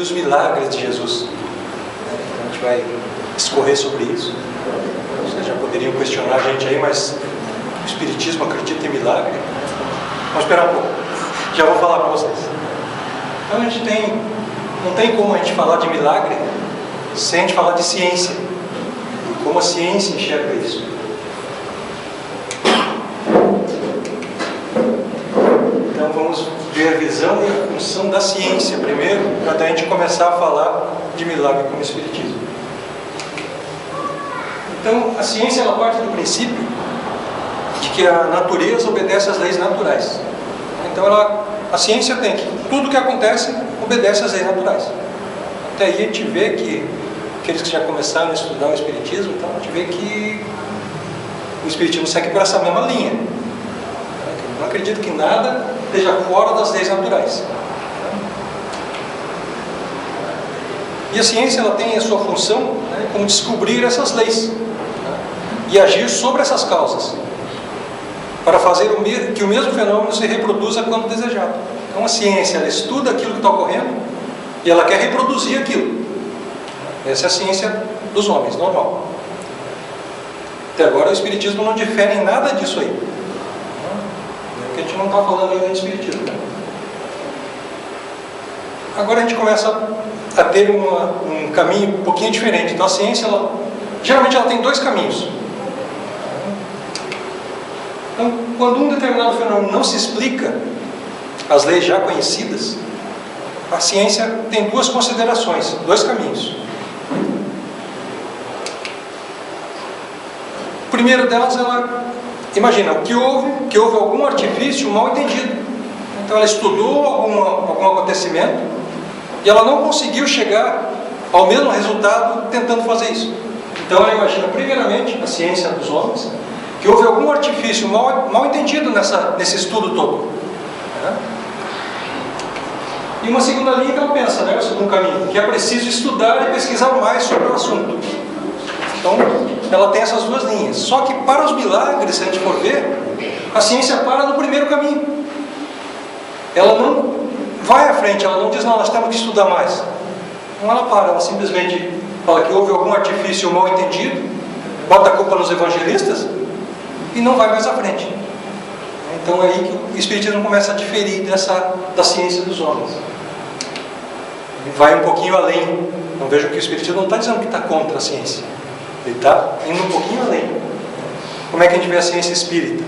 os milagres de Jesus. Então a gente vai discorrer sobre isso. Vocês já poderiam questionar a gente aí, mas o Espiritismo acredita em milagre? Vamos esperar um pouco, já vou falar para vocês. Então a gente não tem como a gente falar de milagre sem a gente falar de ciência, e como a ciência enxerga isso. Então vamos ver a visão e a função da ciência primeiro, para daí a gente começar a falar de milagre como Espiritismo. Então a ciência ela parte do princípio de que a natureza obedece às leis naturais. Então a ciência tem que tudo que acontece obedece às leis naturais. Até aí a gente vê que aqueles que já começaram a estudar o Espiritismo, então a gente vê que o Espiritismo segue por essa mesma linha. Não acredito que nada esteja fora das leis naturais. E a ciência ela tem a sua função, como descobrir essas leis e agir sobre essas causas, para fazer que o mesmo fenômeno se reproduza quando desejado. Então a ciência ela estuda aquilo que está ocorrendo e ela quer reproduzir aquilo. Essa é a ciência dos homens, normal. Até agora o Espiritismo não difere em nada disso aí. Porque a gente não está falando ainda de Espiritismo. Agora a gente começa a ter um caminho um pouquinho diferente. Então a ciência, geralmente ela tem dois caminhos. Então, quando um determinado fenômeno não se explica, as leis já conhecidas, a ciência tem duas considerações, dois caminhos. O primeiro delas, ela imagina que houve algum artifício mal entendido. Então ela estudou algum acontecimento e ela não conseguiu chegar ao mesmo resultado tentando fazer isso. Então ela imagina primeiramente, a ciência dos homens, que houve algum artifício mal entendido nesse estudo todo. E uma segunda linha que ela pensa, o segundo caminho, que é preciso estudar e pesquisar mais sobre o assunto. Então, ela tem essas duas linhas. Só que para os milagres, se a gente for ver, a ciência para no primeiro caminho. Ela não vai à frente, ela não diz, não, nós temos que estudar mais. Não, ela para, ela simplesmente fala que houve algum artifício mal entendido, bota a culpa nos evangelistas e não vai mais à frente. Então é aí que o Espiritismo começa a diferir da ciência dos homens. Ele vai um pouquinho além. Então vejam que o Espiritismo não está dizendo que está contra a ciência. Ele está indo um pouquinho além. Como é que a gente vê a ciência espírita?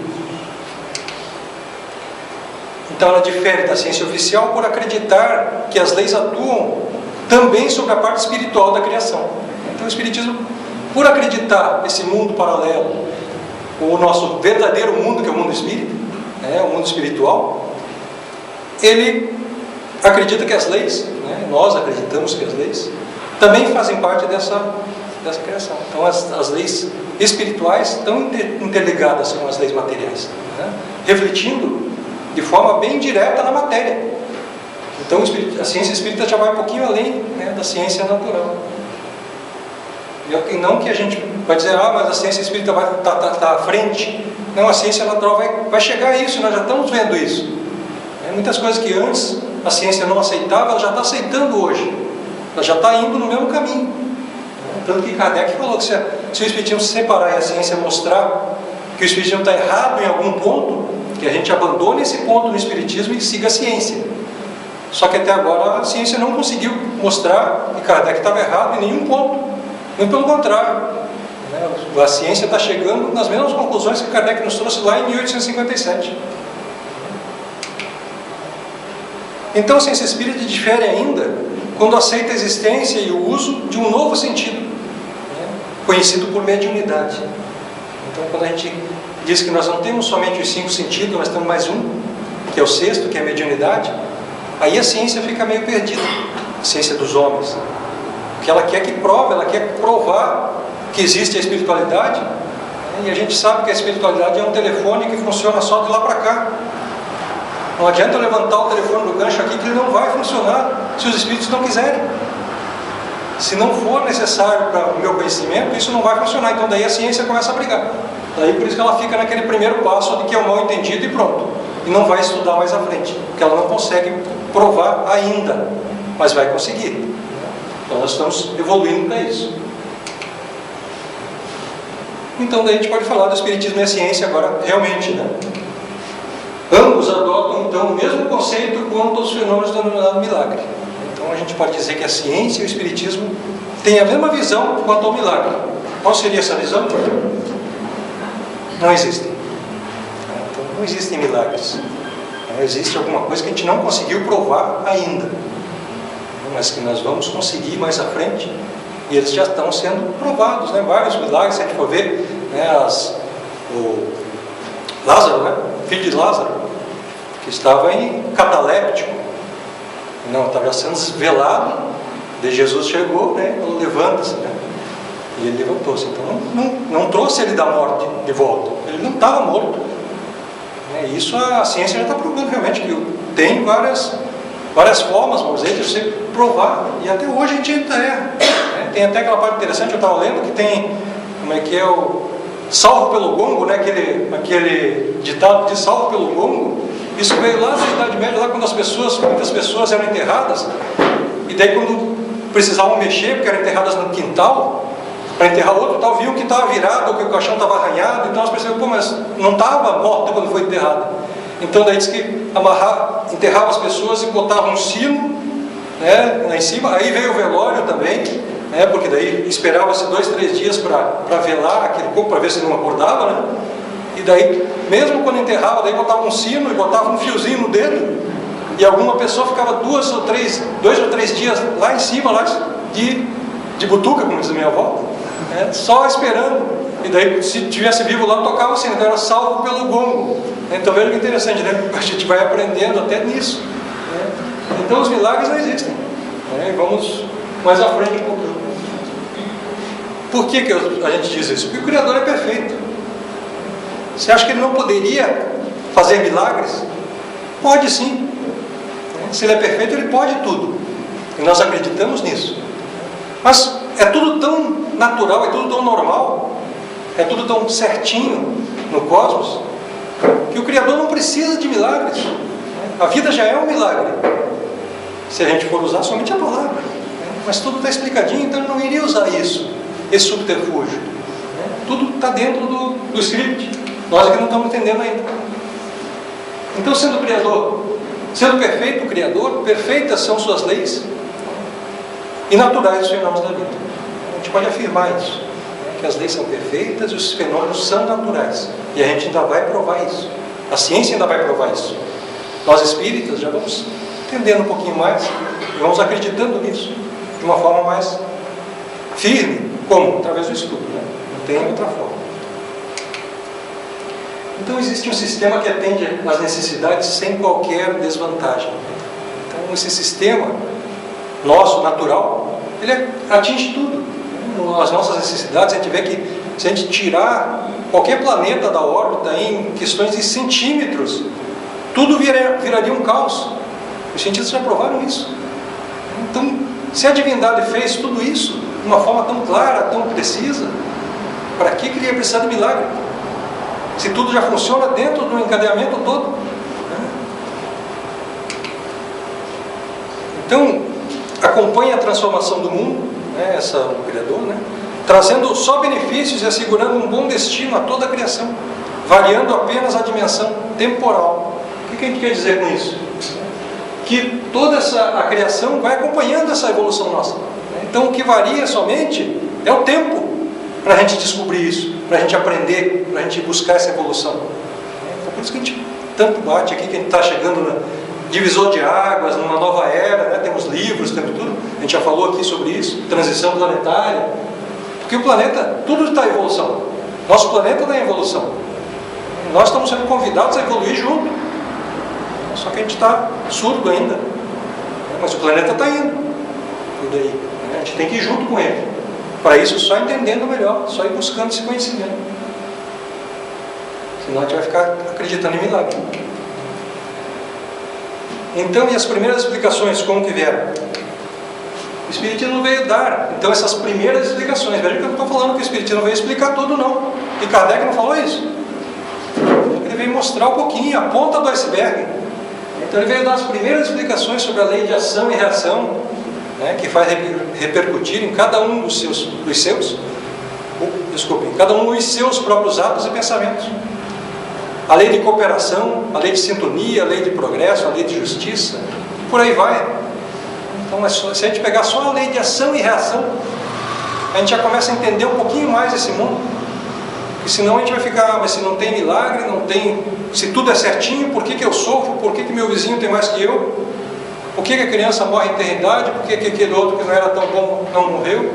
Então ela difere da ciência oficial por acreditar que as leis atuam também sobre a parte espiritual da criação. Então o Espiritismo, por acreditar nesse mundo paralelo, o nosso verdadeiro mundo, que é o mundo espírita, o mundo espiritual, ele acredita que as leis, nós acreditamos que as leis, também fazem parte dessa criação. Então as leis espirituais estão interligadas com as leis materiais, refletindo de forma bem direta na matéria. Então a ciência espírita já vai um pouquinho além da ciência natural. E não que a gente vai dizer, mas a ciência espírita vai tá à frente. Não, a ciência natural vai chegar a isso, nós já estamos vendo isso. Muitas coisas que antes a ciência não aceitava, ela já está aceitando hoje. Ela já está indo no mesmo caminho. Tanto que Kardec falou que se o Espiritismo se separar e a ciência mostrar que o Espiritismo está errado em algum ponto, que a gente abandone esse ponto no Espiritismo e siga a ciência. Só que até agora a ciência não conseguiu mostrar que Kardec estava errado em nenhum ponto. Muito pelo contrário, a ciência está chegando nas mesmas conclusões que Kardec nos trouxe lá em 1857. Então a ciência espírita difere ainda quando aceita a existência e o uso de um novo sentido, conhecido por mediunidade. Então quando a gente diz que nós não temos somente os 5 sentidos, nós temos mais um, que é o sexto, que é a mediunidade, aí a ciência fica meio perdida, a ciência dos homens. Porque ela quer que prove, ela quer provar que existe a espiritualidade, e a gente sabe que a espiritualidade é um telefone que funciona só de lá para cá. Não adianta eu levantar o telefone do gancho aqui que ele não vai funcionar se os espíritos não quiserem. Se não for necessário para o meu conhecimento, isso não vai funcionar. Então daí a ciência começa a brigar. Daí por isso que ela fica naquele primeiro passo de que é o mal entendido e pronto. E não vai estudar mais à frente, porque ela não consegue provar ainda mas vai conseguir. Então nós estamos evoluindo para isso. Então daí a gente pode falar do Espiritismo e a ciência agora realmente, né? Ambos adotam então o mesmo conceito quanto aos fenômenos denominados milagre. Então a gente pode dizer que a ciência e o Espiritismo têm a mesma visão quanto ao milagre. Qual seria essa visão? Não existem. Então não existem milagres. Não existe alguma coisa que a gente não conseguiu provar ainda, mas que nós vamos conseguir mais à frente. E eles já estão sendo provados, né? Vários milagres, se a gente for ver, né? O Lázaro, né? Filho de Lázaro, que estava em cataléptico, não, estava sendo velado, de Jesus chegou, né? Falou, levanta-se, né? E ele levantou-se. Então não trouxe ele da morte de volta, ele não estava morto. Isso a ciência já está provando realmente, que tem várias formas, vamos dizer, de você provar, e até hoje a gente ainda erra. Tem até aquela parte interessante, eu estava lendo, que tem, como é que é o salvo pelo gongo, né? aquele ditado de salvo pelo gongo. Isso veio lá na Idade Média, lá quando muitas pessoas eram enterradas, e daí quando precisavam mexer, porque eram enterradas no quintal, para enterrar outro tal, viam que estava virado, ou que o caixão estava arranhado, então elas perceberam, pô, mas não estava morta quando foi enterrada. Então daí diz que enterrava as pessoas e botava um sino, né, lá em cima. Aí veio o velório também, né, porque daí esperava-se 2, 3 dias para velar aquele corpo, para ver se não acordava, né? E daí, mesmo quando enterrava, daí botava um sino e botava um fiozinho no dedo, e alguma pessoa ficava 2 ou 3 dias lá em cima, lá de butuca, como diz a minha avó, né, só esperando. E daí, se tivesse vivo lá, tocava o sino, então era salvo pelo gongo. Então veja que interessante, né? A gente vai aprendendo até nisso, né? Então os milagres não existem, né? Vamos mais à frente um pouquinho. Por que a gente diz isso? Porque o Criador é perfeito. Você acha que ele não poderia fazer milagres? Pode sim. Se ele é perfeito, ele pode tudo. E nós acreditamos nisso. Mas é tudo tão natural, é tudo tão normal, é tudo tão certinho no cosmos, que o Criador não precisa de milagres. A vida já é um milagre, se a gente for usar somente a palavra. Mas tudo está explicadinho, então ele não iria usar isso, esse subterfúgio. Tudo está dentro do script. Nós aqui não estamos entendendo ainda. Então, sendo o Criador, sendo perfeito o Criador, perfeitas são suas leis e naturais os fenômenos da vida. A gente pode afirmar isso, que as leis são perfeitas e os fenômenos são naturais. E a gente ainda vai provar isso. A ciência ainda vai provar isso. Nós espíritas já vamos entendendo um pouquinho mais e vamos acreditando nisso de uma forma mais firme. Como? Através do estudo, né? Não tem outra forma. Então existe um sistema que atende às necessidades sem qualquer desvantagem. Então esse sistema nosso, natural, ele atinge tudo. As nossas necessidades, a gente vê que se a gente tirar qualquer planeta da órbita em questões de centímetros, tudo viraria um caos. Os cientistas já provaram isso. Então, se a divindade fez tudo isso de uma forma tão clara, tão precisa, para que ele ia precisar de milagre? Se tudo já funciona dentro do encadeamento todo. Então, acompanha a transformação do mundo, né, o Criador, né, trazendo só benefícios e assegurando um bom destino a toda a criação, variando apenas a dimensão temporal. O que a gente quer dizer com isso? Que toda a criação vai acompanhando essa evolução nossa. Então, o que varia somente é o tempo para a gente descobrir isso, para a gente aprender, para a gente buscar essa evolução. Por isso que a gente tanto bate aqui, que a gente está chegando no divisor de águas, numa nova era, né? Temos livros, temos tudo, a gente já falou aqui sobre isso, transição planetária, porque o planeta, tudo está em evolução, nosso planeta está em evolução, nós estamos sendo convidados a evoluir junto, só que a gente está surdo ainda, mas o planeta está indo, tudo aí, né? A gente tem que ir junto com ele. Para isso, só entendendo melhor, só ir buscando esse conhecimento. Senão a gente vai ficar acreditando em milagre. Então, e as primeiras explicações, como que vieram? O Espiritismo veio dar, então, essas primeiras explicações. Veja que eu não estou falando que o Espiritismo veio explicar tudo, não. E Kardec não falou isso. Ele veio mostrar um pouquinho, a ponta do iceberg. Então ele veio dar as primeiras explicações sobre a lei de ação e reação, né, que faz repercutir em cada um em cada um dos seus próprios atos e pensamentos. A lei de cooperação, a lei de sintonia, a lei de progresso, a lei de justiça, por aí vai. Então, se a gente pegar só a lei de ação e reação, a gente já começa a entender um pouquinho mais esse mundo. E senão a gente vai ficar, mas se não tem milagre, não tem, se tudo é certinho, por que eu sofro? Por que meu vizinho tem mais que eu? Por que a criança morre em eternidade? Por que aquele outro que não era tão bom não morreu?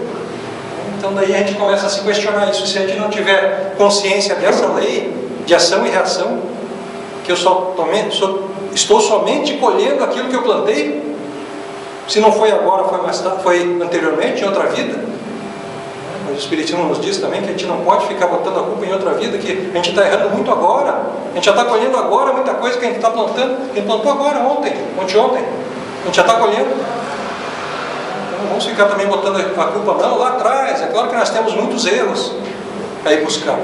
Então daí a gente começa a se questionar isso. Se a gente não tiver consciência dessa lei de ação e reação, que eu estou somente colhendo aquilo que eu plantei, se não foi agora, foi mais tarde, foi anteriormente, em outra vida. Mas o Espiritismo nos diz também que a gente não pode ficar botando a culpa em outra vida, que a gente está errando muito agora, a gente já está colhendo agora muita coisa que a gente está plantando, que a gente plantou agora, ontem, a gente já está colhendo. Não vamos ficar também botando a culpa não lá atrás. É claro que nós temos muitos erros para ir buscar,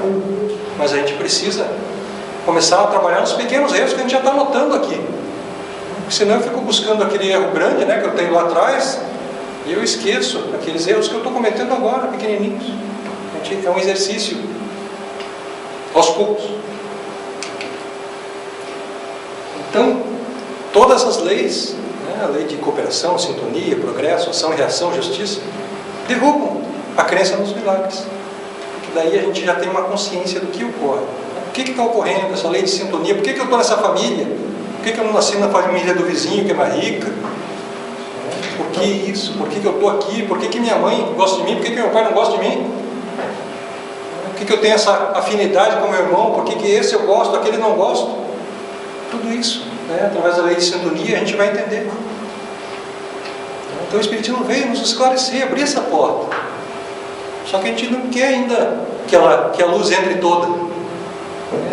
mas a gente precisa começar a trabalhar nos pequenos erros que a gente já está notando aqui. Porque senão eu fico buscando aquele erro grande, né, que eu tenho lá atrás, e eu esqueço aqueles erros que eu estou cometendo agora, pequenininhos. É um exercício aos poucos. Então, todas as leis, a lei de cooperação, sintonia, progresso, ação e reação, justiça, derrubam a crença nos milagres. Porque daí a gente já tem uma consciência do que ocorre. O que está ocorrendo, essa lei de sintonia? Por que eu estou nessa família? Por que eu não nasci na família do vizinho que é mais rica? Por que isso? Por que eu estou aqui? Por que minha mãe gosta de mim? Por que meu pai não gosta de mim? Por que eu tenho essa afinidade com meu irmão? Por que esse eu gosto, aquele não gosto? Tudo isso, através da lei de sintonia, a gente vai entender. Então o Espiritismo veio nos esclarecer, abrir essa porta. Só que a gente não quer ainda que a luz entre toda.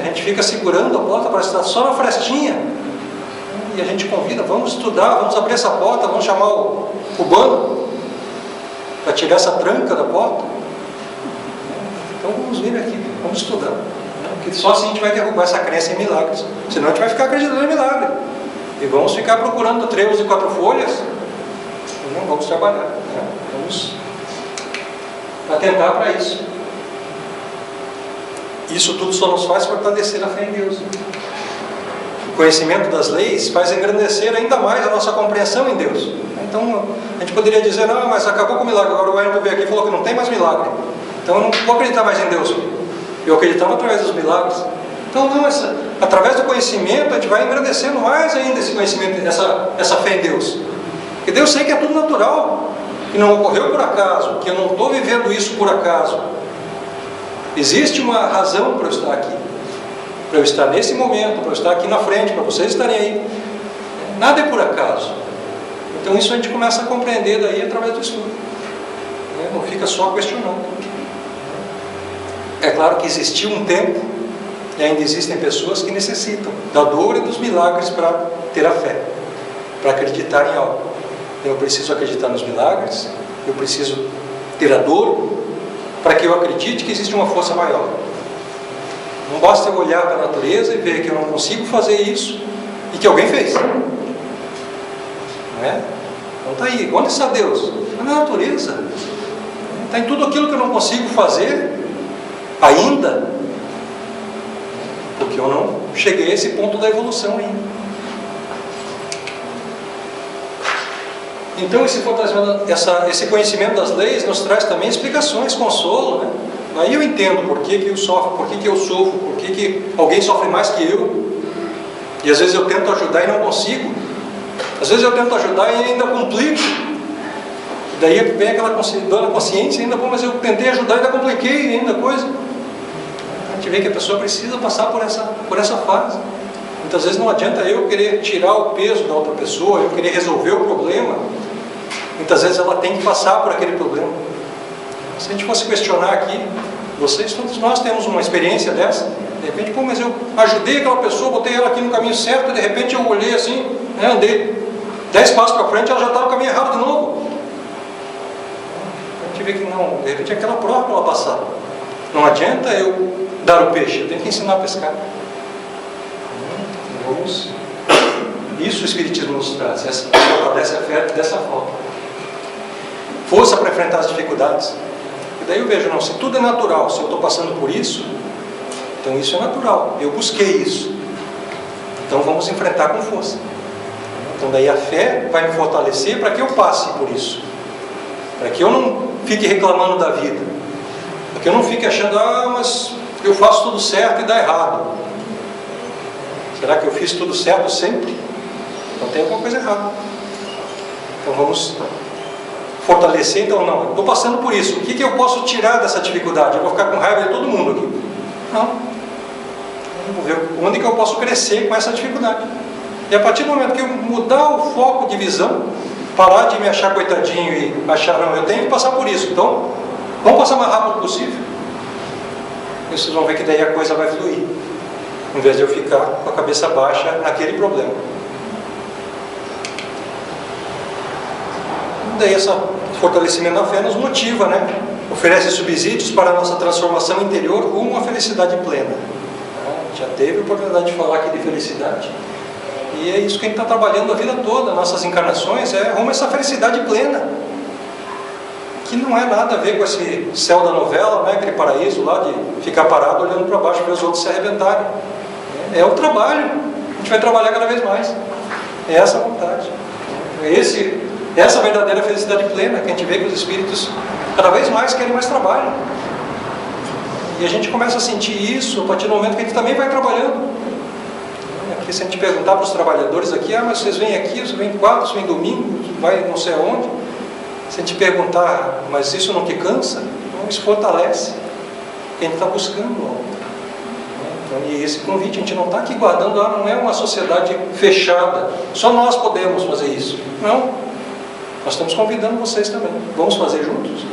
A gente fica segurando a porta para estar só na frestinha. E a gente convida, vamos estudar, vamos abrir essa porta, vamos chamar o cubano para tirar essa tranca da porta. Então vamos vir aqui, vamos estudar. Porque só assim a gente vai derrubar essa crença em milagres. Senão a gente vai ficar acreditando em milagre. E vamos ficar procurando trevos e 4 folhas. E não vamos trabalhar. Vamos atentar para isso. Isso tudo só nos faz fortalecer a fé em Deus. O conhecimento das leis faz engrandecer ainda mais a nossa compreensão em Deus. Então a gente poderia dizer, não, mas acabou com o milagre. Agora o Wellington veio aqui e falou que não tem mais milagre. Então eu não vou acreditar mais em Deus. Eu acreditava através dos milagres. Então não, através do conhecimento a gente vai engrandecendo mais ainda esse conhecimento, essa fé em Deus. Porque Deus sei que é tudo natural, que não ocorreu por acaso, que eu não estou vivendo isso por acaso. Existe uma razão para eu estar aqui, para eu estar nesse momento, para eu estar aqui na frente, para vocês estarem aí. Nada é por acaso. Então isso a gente começa a compreender daí através do estudo. Não fica só questionando. É claro que existiu um tempo, e ainda existem pessoas que necessitam da dor e dos milagres para ter a fé, para acreditar em algo. Eu preciso acreditar nos milagres, eu preciso ter a dor, para que eu acredite que existe uma força maior. Não basta eu olhar para a natureza e ver que eu não consigo fazer isso, e que alguém fez. Não é? Então está aí, onde está Deus? Está na natureza. Está em tudo aquilo que eu não consigo fazer ainda, porque eu não cheguei a esse ponto da evolução ainda. Então esse conhecimento das leis nos traz também explicações, consolo, né? Aí eu entendo por que eu sofro, por que eu sofro, por que alguém sofre mais que eu, e às vezes eu tento ajudar e não consigo, às vezes eu tento ajudar e ainda complico. Daí vem aquela consciência ainda, mas eu tentei ajudar e ainda compliquei ainda coisa. A gente vê que a pessoa precisa passar por essa fase. Muitas vezes não adianta eu querer tirar o peso da outra pessoa, eu querer resolver o problema. Muitas vezes ela tem que passar por aquele problema. Se a gente fosse questionar aqui, todos nós temos uma experiência dessa. De repente, mas eu ajudei aquela pessoa, botei ela aqui no caminho certo, e de repente eu olhei assim, andei 10 passos para frente, ela já está no caminho errado de novo. A gente vê que não, de repente é aquela prova para ela passar. Não adianta eu dar o peixe, eu tenho que ensinar a pescar. Isso o Espiritismo nos traz, fortalece a fé dessa forma. Força para enfrentar as dificuldades. E daí eu vejo, não, se tudo é natural, se eu estou passando por isso, então isso é natural, eu busquei isso. Então vamos enfrentar com força. Então daí a fé vai me fortalecer para que eu passe por isso. Para que eu não fique reclamando da vida. Para que eu não fique achando, mas eu faço tudo certo e dá errado. Será que eu fiz tudo certo sempre? Então tem alguma coisa errada. Então vamos fortalecer. Então não, estou passando por isso. O que eu posso tirar dessa dificuldade? Eu vou ficar com raiva de todo mundo aqui? Não. Eu vou ver onde que eu posso crescer com essa dificuldade. E a partir do momento que eu mudar o foco de visão, parar de me achar coitadinho e achar, não, eu tenho que passar por isso. Então, vamos passar o mais rápido possível. E vocês vão ver que daí a coisa vai fluir. Em vez de eu ficar com a cabeça baixa naquele problema. Daí esse fortalecimento da fé nos motiva, né? Oferece subsídios para a nossa transformação interior rumo à felicidade plena. Já teve a oportunidade de falar aqui de felicidade. E é isso que a gente está trabalhando a vida toda, nossas encarnações, é rumo a essa felicidade plena. Que não é nada a ver com esse céu da novela, né? Aquele paraíso lá de ficar parado olhando para baixo para os outros se arrebentarem. É o trabalho, a gente vai trabalhar cada vez mais. É essa a vontade. Essa verdadeira felicidade plena que a gente vê que os espíritos cada vez mais querem mais trabalho. E a gente começa a sentir isso a partir do momento que a gente também vai trabalhando. Aqui, se a gente perguntar para os trabalhadores aqui, mas vocês vêm aqui, vocês vêm quarta, vocês vêm domingo, vai não sei aonde. Se a gente perguntar, mas isso não te cansa? Não, isso fortalece. Porque a gente está buscando algo. Então, e esse convite, a gente não está aqui guardando, não é uma sociedade fechada, só nós podemos fazer isso. Não. Nós estamos convidando vocês também. Vamos fazer juntos?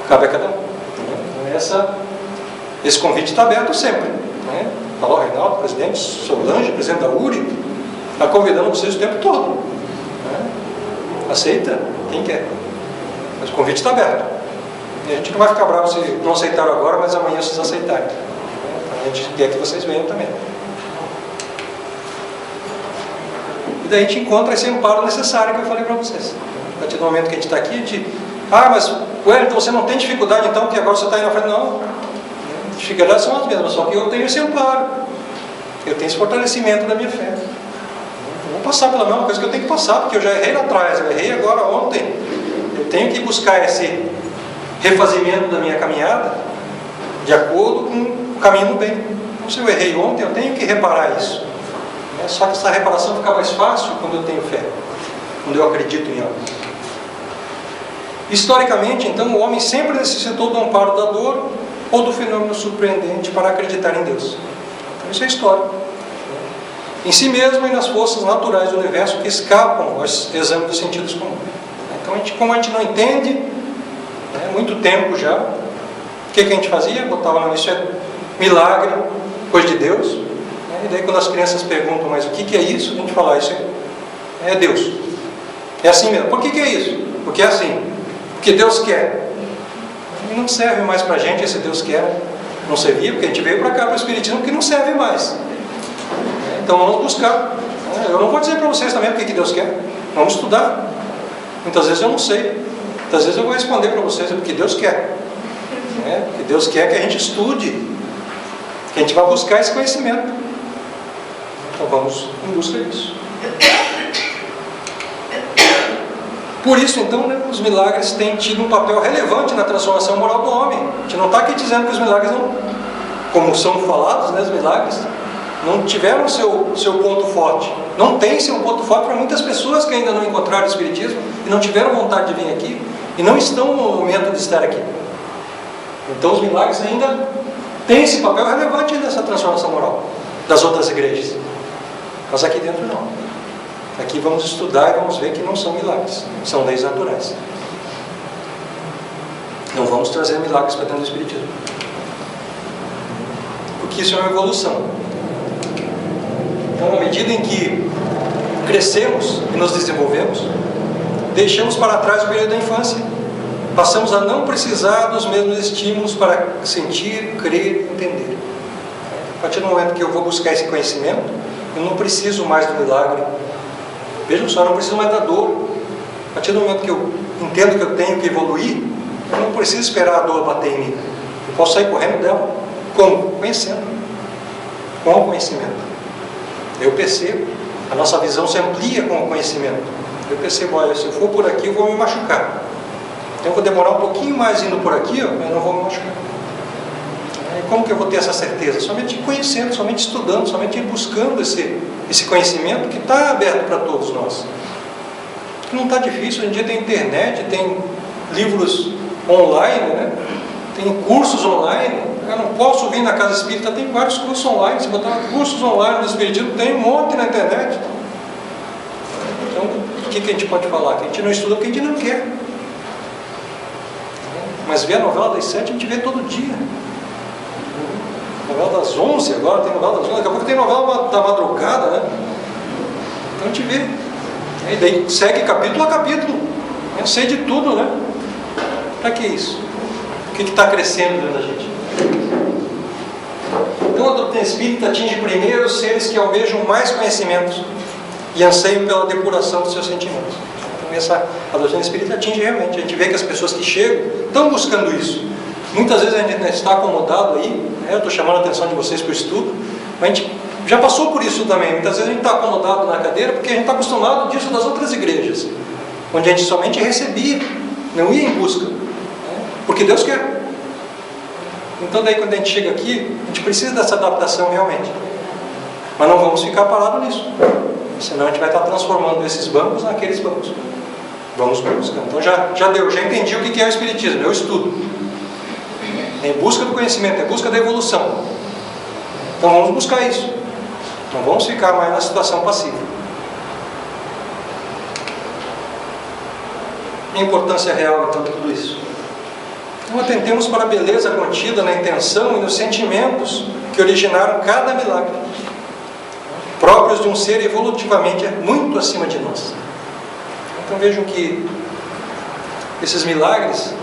Cabe a cada um. Então, esse convite está aberto sempre. Né? Falou Reinaldo, presidente, Solange, presidente da URI, está convidando vocês o tempo todo. Né? Aceita? Quem quer? Mas o convite está aberto. E a gente não vai ficar bravo se não aceitaram agora, mas amanhã vocês aceitarem. Então, a gente quer que vocês venham também. E daí a gente encontra esse amparo necessário que eu falei para vocês. A partir do momento que a gente está aqui, a gente... mas Wellington, você não tem dificuldade então, porque agora você está indo na frente? Não. As dificuldades são as mesmas, só que eu tenho esse amparo. Eu tenho esse fortalecimento da minha fé. Eu vou passar pela mesma coisa que eu tenho que passar, porque eu já errei lá atrás, eu errei agora ontem. Eu tenho que buscar esse refazimento da minha caminhada de acordo com o caminho do bem. Então, se eu errei ontem, eu tenho que reparar isso. Só que essa reparação fica mais fácil quando eu tenho fé, quando eu acredito em algo. Historicamente, então, o homem sempre necessitou do amparo da dor ou do fenômeno surpreendente para acreditar em Deus. Então, isso é histórico. Em si mesmo e nas forças naturais do universo que escapam aos exames dos sentidos comuns. Então, como a gente não entende, muito tempo já, o que a gente fazia? Botava na isso é milagre, coisa de Deus. E daí quando as crianças perguntam, mas o que é isso? A gente fala, isso é Deus. É assim mesmo. Por que é isso? Porque é assim. Porque Deus quer. E não serve mais para a gente esse Deus quer. Não servia, porque a gente veio para cá, para o Espiritismo, que não serve mais. Então vamos buscar. Eu não vou dizer para vocês também o que Deus quer. Vamos estudar. Muitas vezes eu não sei. Muitas vezes eu vou responder para vocês o que Deus quer. Porque Deus quer que a gente estude. Que a gente vá buscar esse conhecimento. Então vamos em busca disso. Por isso, então, os milagres têm tido um papel relevante na transformação moral do homem. A gente não está aqui dizendo que os milagres não, como são falados, os milagres não tiveram seu ponto forte. Não tem seu ponto forte para muitas pessoas que ainda não encontraram o Espiritismo e não tiveram vontade de vir aqui e não estão no momento de estar aqui. Então os milagres ainda têm esse papel relevante nessa transformação moral das outras igrejas. Mas aqui dentro não. Aqui vamos estudar e vamos ver que não são milagres, são leis naturais. Não vamos trazer milagres para dentro do Espiritismo. Porque isso é uma evolução. Então, à medida em que crescemos e nos desenvolvemos, deixamos para trás o período da infância. Passamos a não precisar dos mesmos estímulos para sentir, crer, entender. A partir do momento que eu vou buscar esse conhecimento, eu não preciso mais do milagre. Vejam só, eu não preciso mais da dor. A partir do momento que eu entendo que eu tenho que evoluir, eu não preciso esperar a dor bater em mim. Eu posso sair correndo dela. Como? Conhecendo. Com o conhecimento. Eu percebo. A nossa visão se amplia com o conhecimento. Eu percebo, olha, se eu for por aqui eu vou me machucar. Então eu vou demorar um pouquinho mais indo por aqui, ó, eu não vou me machucar. E como que eu vou ter essa certeza? Somente conhecendo, somente estudando, somente buscando esse conhecimento que está aberto para todos nós. Não está difícil, hoje em dia tem internet, tem livros online, né? Tem cursos online. Eu não posso vir na casa espírita, tem vários cursos online. Se botar cursos online do espiritismo, tem um monte na internet. Então, o que a gente pode falar? Que a gente não estuda porque a gente não quer. Mas ver a novela das 7 a gente vê todo dia. Novela das 11 agora, tem novela das 11, daqui a pouco tem novela da madrugada, né? Então a gente vê. E daí segue capítulo a capítulo. Eu sei de tudo, né? Para que isso? O que está crescendo dentro da gente? Então a doutrina espírita atinge primeiro os seres que almejam mais conhecimentos e anseiam pela depuração dos seus sentimentos. Então a doutrina espírita atinge realmente. A gente vê que as pessoas que chegam estão buscando isso. Muitas vezes a gente está acomodado aí, né? Eu estou chamando a atenção de vocês para o estudo, mas a gente já passou por isso também. Muitas vezes a gente está acomodado na cadeira porque a gente está acostumado disso das outras igrejas, onde a gente somente recebia, não ia em busca, né? Porque Deus quer. Então daí quando a gente chega aqui, a gente precisa dessa adaptação realmente. Mas não vamos ficar parados nisso, senão a gente vai estar transformando esses bancos naqueles bancos. Vamos buscar. Então já deu, já entendi o que é o Espiritismo, eu estudo. É em busca do conhecimento, é em busca da evolução. Então vamos buscar isso. Não vamos ficar mais na situação passiva. A importância real então de tudo isso. Então atentemos para a beleza contida na intenção e nos sentimentos que originaram cada milagre, próprios de um ser evolutivamente muito acima de nós. Então vejam que esses milagres,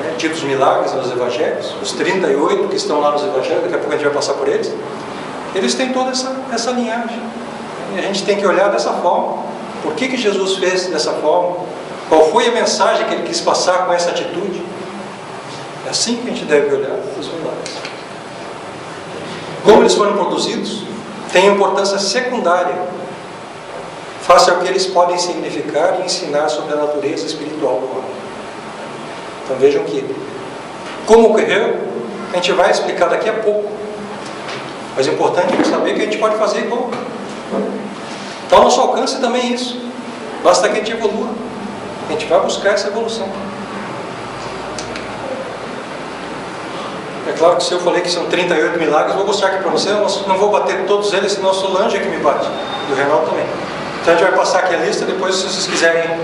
né, ditos milagres nos evangelhos, os 38 que estão lá nos evangelhos, daqui a pouco a gente vai passar por eles, eles têm toda essa linhagem. E a gente tem que olhar dessa forma. Por que Jesus fez dessa forma? Qual foi a mensagem que ele quis passar com essa atitude? É assim que a gente deve olhar os milagres. Como eles foram produzidos, tem importância secundária face ao que eles podem significar e ensinar sobre a natureza espiritual do homem. Então vejam que, como ocorreu, a gente vai explicar daqui a pouco. Mas é importante saber que a gente pode fazer igual. Então, ao nosso alcance também isso. Basta que a gente evolua. A gente vai buscar essa evolução. É claro que se eu falei que são 38 milagres, eu vou mostrar aqui para você. Eu não vou bater todos eles, senão o Solange é que me bate. E o Reinaldo também. Então a gente vai passar aqui a lista. Depois, se vocês quiserem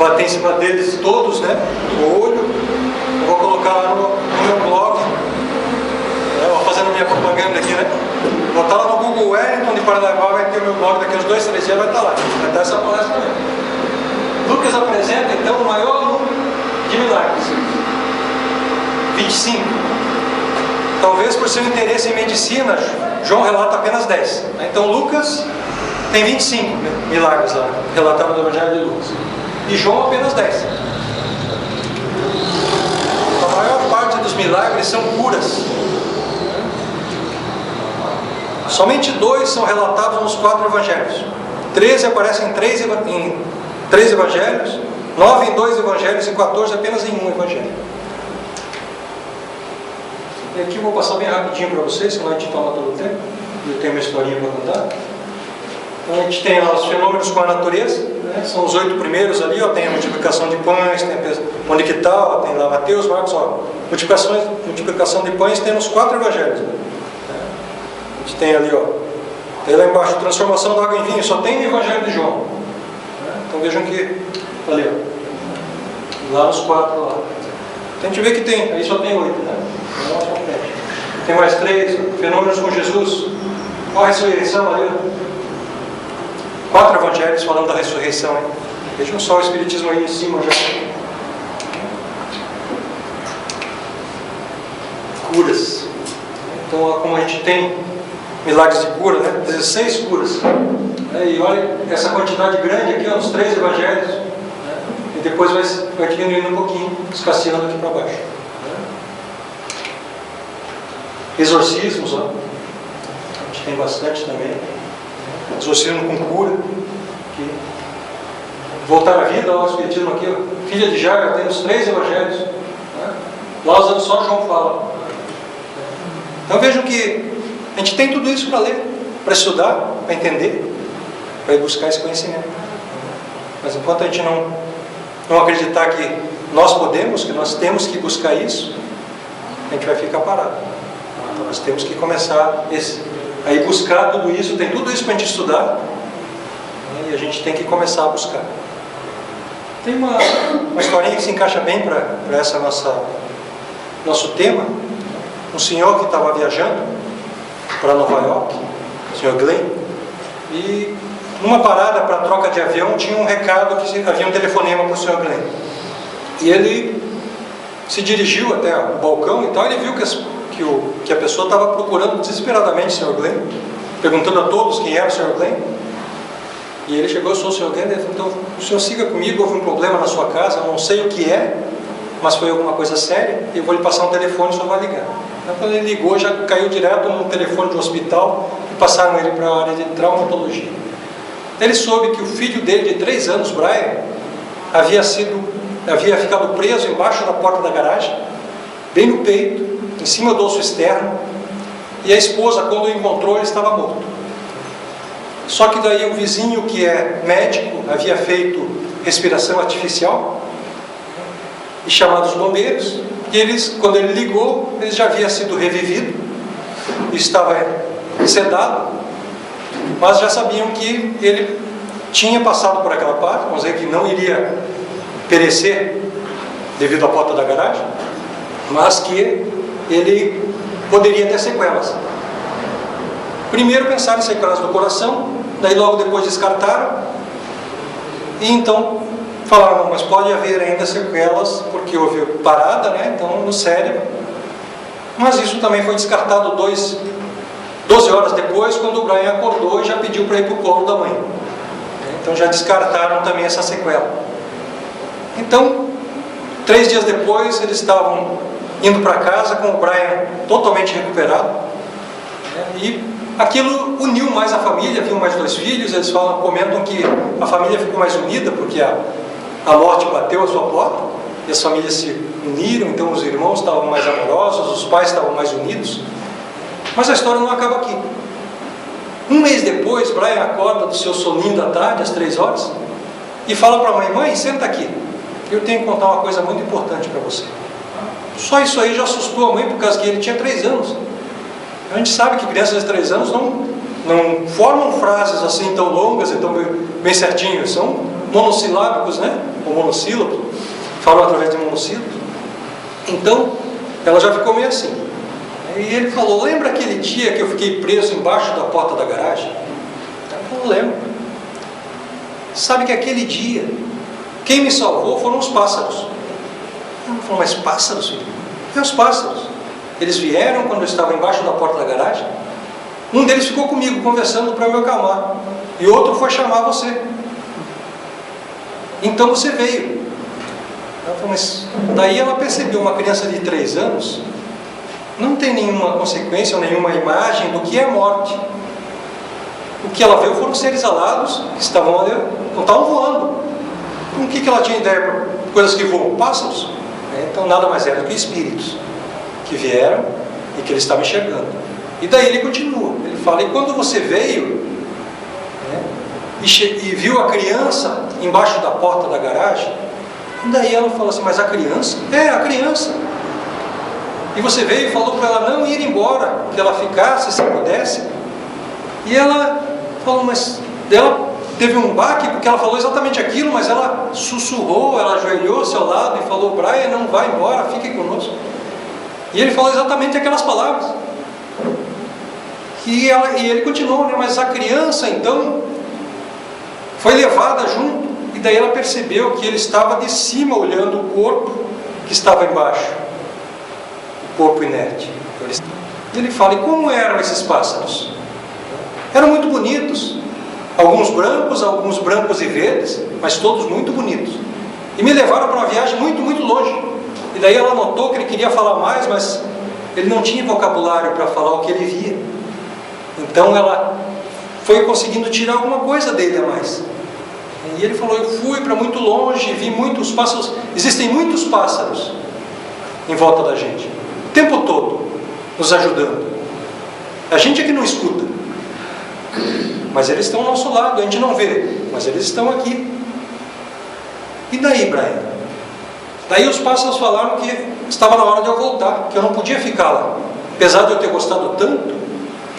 bater em cima deles todos, né, no olho, eu vou colocar lá no meu blog. Fazendo minha propaganda aqui, né? Botar lá no Google Wellington de Paranaguá, vai ter o meu blog daqui uns 2, 3 dias, vai estar lá. Vai estar essa palestra também. Lucas apresenta então o maior número de milagres. 25. Talvez por seu interesse em medicina, João relata apenas 10. Então Lucas tem 25 milagres lá, relatados no Evangelho de Lucas. E João apenas 10. A maior parte dos milagres são curas. Somente 2 são relatados nos 4 evangelhos. 13 aparecem em 3 evangelhos, 9 em 2 evangelhos e 14 apenas em 1 evangelho. E aqui eu vou passar bem rapidinho para vocês, senão a gente toma todo o tempo. Eu tenho uma historinha para contar. Então a gente tem lá os fenômenos com a natureza, né? São os 8 primeiros ali, ó, tem a multiplicação de pães, tem onde que tal, tem lá Mateus, Marcos, ó, multiplicação de pães tem nos 4 evangelhos, né? A gente tem ali, ó, tem lá embaixo, transformação da água em vinho, só tem no Evangelho de João. Então vejam que, ali, ó, lá nos 4 lá. Então a gente vê que tem, aí só tem 8, né? Tem mais 3, fenômenos com Jesus, qual a ressurreição ali, ó. 4 evangelhos falando da ressurreição, hein? Vejam só o Espiritismo aí em cima já. Curas. Então, como a gente tem milagres de cura, né? 16 curas. E olha essa quantidade grande aqui, nos 3 evangelhos, né? E depois vai diminuindo um pouquinho, escasseando aqui para baixo. Exorcismos, ó. A gente tem bastante também. Exorcismo com cura. Aqui. Voltar à vida, ó, o Espiritismo aqui, ó. Filha de Jairo, tem os 3 evangelhos. Né? Lázaro só João fala. Então vejam que a gente tem tudo isso para ler, para estudar, para entender, para ir buscar esse conhecimento. Mas enquanto a gente não acreditar que nós podemos, que nós temos que buscar isso, a gente vai ficar parado. Então nós temos que começar a ir buscar tudo isso, tem tudo isso para a gente estudar, e a gente tem que começar a buscar. Tem uma historinha que se encaixa bem para essa nosso tema. Um senhor que estava viajando para Nova York, o senhor Glenn, e numa parada para troca de avião tinha um recado que havia um telefonema para o senhor Glenn. E ele se dirigiu até o balcão e tal, ele viu que a pessoa estava procurando desesperadamente o senhor Glenn, perguntando a todos quem era o senhor Glenn. E ele chegou, eu sou o senhor Glenn, ele falou, então o senhor siga comigo, houve um problema na sua casa, eu não sei o que é, mas foi alguma coisa séria, e eu vou lhe passar um telefone e o senhor vai ligar. Então, quando ele ligou, já caiu direto no telefone de um hospital e passaram ele para a área de traumatologia. Ele soube que o filho dele, de 3 anos, Brian, havia ficado preso embaixo da porta da garagem, bem no peito, em cima do osso externo, e a esposa, quando o encontrou, ele estava morto. Só que daí o vizinho, que é médico, havia feito respiração artificial e chamado os bombeiros, e eles, quando ele ligou, ele já havia sido revivido, estava sedado, mas já sabiam que ele tinha passado por aquela parte, vamos dizer que não iria perecer devido à porta da garagem, mas que ele poderia ter sequelas. Primeiro pensaram em sequelas do coração, daí logo depois descartaram, e então falaram, não, mas pode haver ainda sequelas, porque houve parada, né? Então, no cérebro. Mas isso também foi descartado 12 horas depois, quando o Brian acordou e já pediu para ir para o colo da mãe. Então já descartaram também essa sequela. Então, 3 dias depois, eles estavam indo para casa com o Brian totalmente recuperado, e aquilo uniu mais a família, viu mais 2 filhos, eles comentam que a família ficou mais unida, porque a morte bateu a sua porta, e as famílias se uniram, então os irmãos estavam mais amorosos, os pais estavam mais unidos. Mas a história não acaba aqui. 1 mês depois, Brian acorda do seu soninho da tarde, às 3 horas, e fala para a mãe, mãe, senta aqui, eu tenho que contar uma coisa muito importante para você. Só isso aí já assustou a mãe, por causa que ele tinha 3 anos. A gente sabe que crianças de 3 anos não formam frases assim tão longas e tão bem certinhas, são monossilábicos, né? Ou monossílabos, falam através de monossílabos. Então, ela já ficou meio assim. E ele falou, lembra aquele dia que eu fiquei preso embaixo da porta da garagem? Ela falou, lembro. Sabe que aquele dia, quem me salvou foram os pássaros. Ela falou, mas pássaros, filho? É os pássaros. Eles vieram quando eu estava embaixo da porta da garagem. Um deles ficou comigo, conversando para me acalmar. E outro foi chamar você. Então você veio. Ela falou, mas daí ela percebeu, uma criança de 3 anos não tem nenhuma consequência ou nenhuma imagem do que é morte. O que ela viu foram seres alados que estavam ali, não estavam voando. Então, o que ela tinha ideia para coisas que voam? Pássaros. Então nada mais era do que espíritos que vieram e que ele estava enxergando. E daí ele continua, ele fala, e quando você veio, né, e viu a criança embaixo da porta da garagem, e daí ela falou assim, mas a criança? É, a criança. E você veio e falou para ela não ir embora, que ela ficasse se pudesse. E ela falou, mas ela teve um baque, porque ela falou exatamente aquilo, mas ela sussurrou, ela ajoelhou-se ao lado e falou, Brian, não vai embora, fique conosco. E ele falou exatamente aquelas palavras. E ele continuou, né? Mas a criança então foi levada junto, e daí ela percebeu que ele estava de cima olhando o corpo que estava embaixo, o corpo inerte. E ele fala, e como eram esses pássaros? Eram muito bonitos, alguns brancos e verdes, mas todos muito bonitos. E me levaram para uma viagem muito, muito longe. E daí ela notou que ele queria falar mais, mas ele não tinha vocabulário para falar o que ele via. Então ela foi conseguindo tirar alguma coisa dele a mais. E ele falou: eu fui para muito longe, vi muitos pássaros. Existem muitos pássaros em volta da gente, o tempo todo, nos ajudando. A gente é que não escuta, mas eles estão ao nosso lado, a gente não vê, mas eles estão aqui. E daí, Brian? Daí os pássaros falaram que estava na hora de eu voltar, que eu não podia ficar lá. Apesar de eu ter gostado tanto,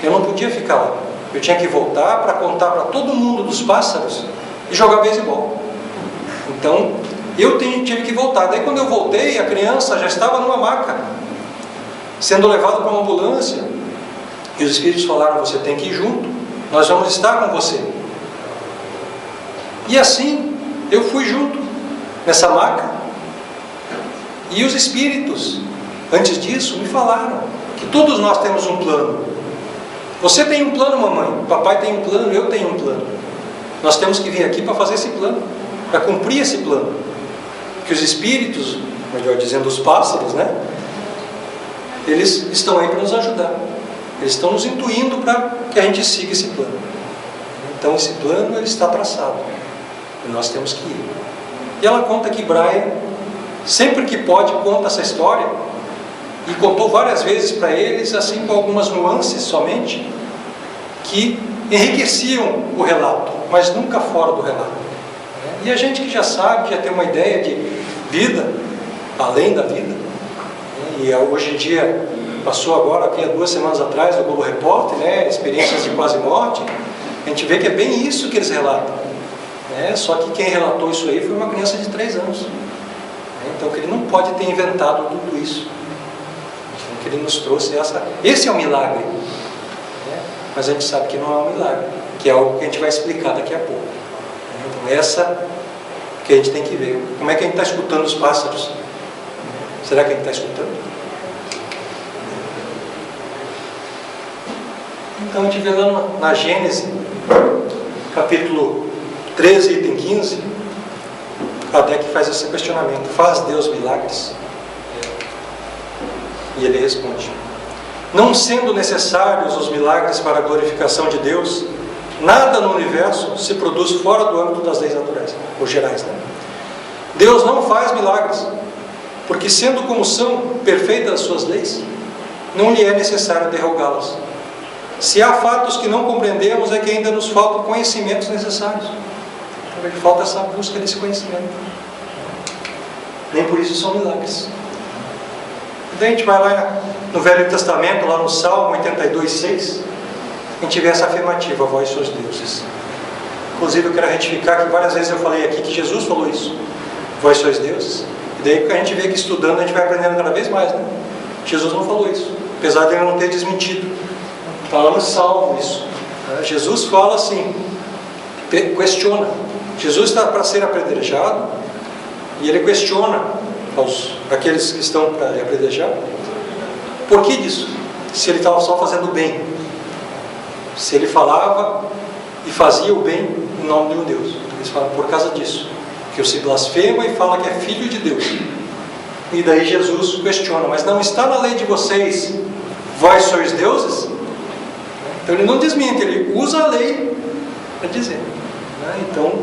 eu não podia ficar lá. Eu tinha que voltar para contar para todo mundo dos pássaros e jogar beisebol. Então, eu tive que voltar. Daí quando eu voltei, a criança já estava numa maca, sendo levada para uma ambulância. E os espíritos falaram: você tem que ir junto, nós vamos estar com você. E assim, eu fui junto, nessa maca. E os espíritos, antes disso, me falaram que todos nós temos um plano. Você tem um plano, mamãe, papai tem um plano, eu tenho um plano. Nós temos que vir aqui para fazer esse plano, para cumprir esse plano. Que os espíritos, melhor dizendo, os pássaros, né? Eles estão aí para nos ajudar. Eles estão nos intuindo para que a gente siga esse plano. Então esse plano ele está traçado. E nós temos que ir. E ela conta que Brian, sempre que pode, conta essa história. E contou várias vezes para eles, assim com algumas nuances somente, que enriqueciam o relato, mas nunca fora do relato. E a gente que já sabe, já tem uma ideia de vida, além da vida. E hoje em dia, passou agora, aqui há 2 semanas atrás, o Globo Repórter, né, experiências de quase morte, a gente vê que é bem isso que eles relatam. Só que quem relatou isso aí foi uma criança de 3 anos. Então que ele não pode ter inventado tudo isso. Então, que ele nos trouxe esse é um milagre. Mas a gente sabe que não é um milagre, que é algo que a gente vai explicar daqui a pouco. Então essa que a gente tem que ver. Como é que a gente está escutando os pássaros? Será que a gente está escutando? Então a gente vê lá na Gênesis, capítulo 13, item 15, Kardec faz esse questionamento: faz Deus milagres? E ele responde: não sendo necessários os milagres para a glorificação de Deus, nada no universo se produz fora do âmbito das leis naturais, ou gerais, né? Deus não faz milagres, porque sendo como são perfeitas as suas leis, não lhe é necessário derrogá-las. Se há fatos que não compreendemos, é que ainda nos faltam conhecimentos necessários. Então, falta essa busca desse conhecimento. Nem por isso são milagres. Daí a gente vai lá no Velho Testamento, lá no Salmo 82:6, a gente vê essa afirmativa: vós sois deuses. Inclusive eu quero retificar que várias vezes eu falei aqui que Jesus falou isso: vós sois deuses. E daí que a gente vê que estudando a gente vai aprendendo cada vez mais, né? Jesus não falou isso, apesar de ele não ter desmentido. Está lá no Salmo isso. Jesus fala assim, questiona. Jesus está para ser apedrejado e ele questiona aqueles que estão para lhe apedrejar. Por que disso? Se ele estava só fazendo o bem, se ele falava e fazia o bem em nome de um Deus. Eles falam: por causa disso, que se blasfema e fala que é filho de Deus. E daí Jesus questiona: mas não está na lei de vocês, vós sois deuses? Então ele não desmente, ele usa a lei para dizer. Então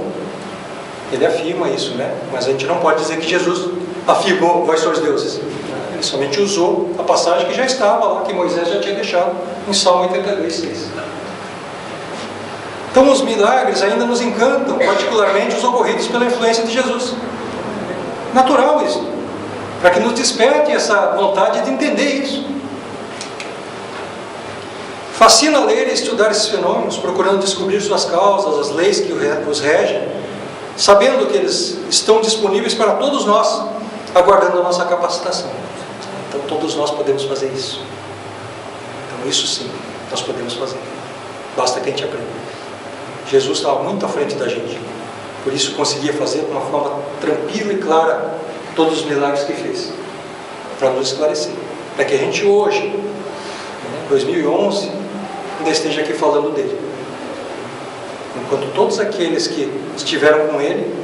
ele afirma isso, né? Mas a gente não pode dizer que Jesus afirmou: vós sois deuses. Ele somente usou a passagem que já estava lá, que Moisés já tinha deixado em Salmo 82:6. Então os milagres ainda nos encantam, particularmente os ocorridos pela influência de Jesus. Natural isso, para que nos desperte essa vontade de entender isso. Fascina ler e estudar esses fenômenos, procurando descobrir suas causas, as leis que os regem, sabendo que eles estão disponíveis para todos nós, aguardando a nossa capacitação. Então todos nós podemos fazer isso. Então isso sim, nós podemos fazer. Basta que a gente aprenda. Jesus estava muito à frente da gente, por isso conseguia fazer de uma forma tranquila e clara todos os milagres que fez, para nos esclarecer, para que a gente hoje, 2011, ainda esteja aqui falando dele. enquanto todos aqueles que estiveram com ele,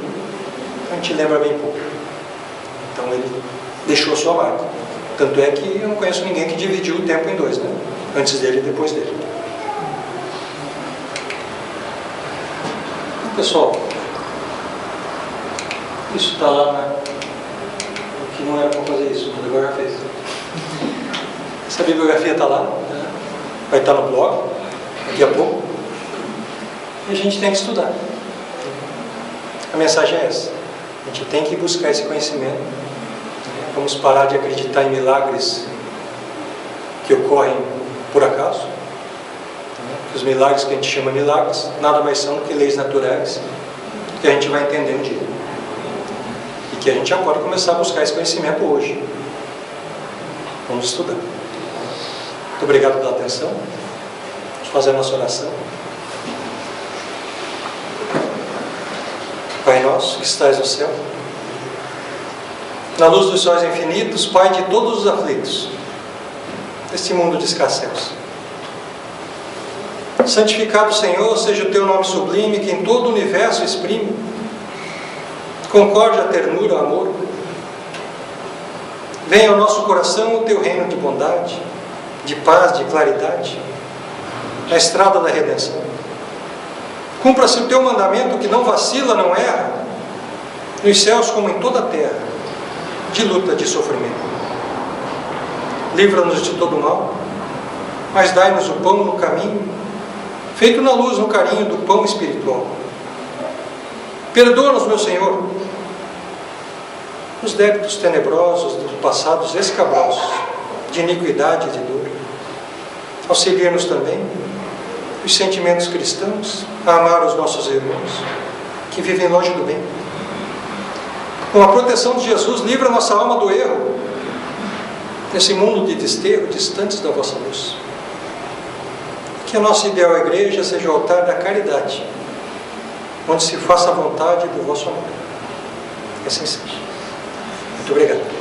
a gente lembra bem pouco. Então ele deixou sua marca. Tanto é que eu não conheço ninguém que dividiu o tempo em dois, né? Antes dele e depois dele. Pessoal, isso está lá na... que não era para fazer isso, mas agora já fez. Essa bibliografia está lá, né? Vai estar no blog daqui a pouco, e a gente tem que estudar. A mensagem é essa: a gente tem que buscar esse conhecimento. Vamos parar de acreditar em milagres que ocorrem por acaso. Os milagres que a gente chama milagres nada mais são do que leis naturais que a gente vai entender um dia, e que a gente já pode começar a buscar esse conhecimento hoje. Vamos estudar. Muito obrigado pela atenção. Vamos fazer a nossa oração. Pai nosso que estais no céu, na luz dos sóis infinitos, Pai de todos os aflitos deste mundo de escasseus, santificado, Senhor, seja o teu nome sublime, que em todo o universo exprime concórdia, ternura, amor. Venha ao nosso coração o teu reino de bondade, de paz, de claridade, na estrada da redenção. Cumpra-se o teu mandamento, que não vacila, não erra, nos céus como em toda a terra, de luta, de sofrimento. Livra-nos de todo mal, mas dai-nos o pão no caminho, feito na luz, no carinho do pão espiritual. Perdoa-nos, meu Senhor, os débitos tenebrosos dos passados escabrosos, de iniquidade e de dor. Auxilia-nos também os sentimentos cristãos a amar os nossos irmãos que vivem longe do bem. Com a proteção de Jesus, livra nossa alma do erro, nesse mundo de desterro, distantes da vossa luz. Que a nossa ideal igreja seja o altar da caridade, onde se faça a vontade do vosso amor. Que assim seja. Muito obrigado.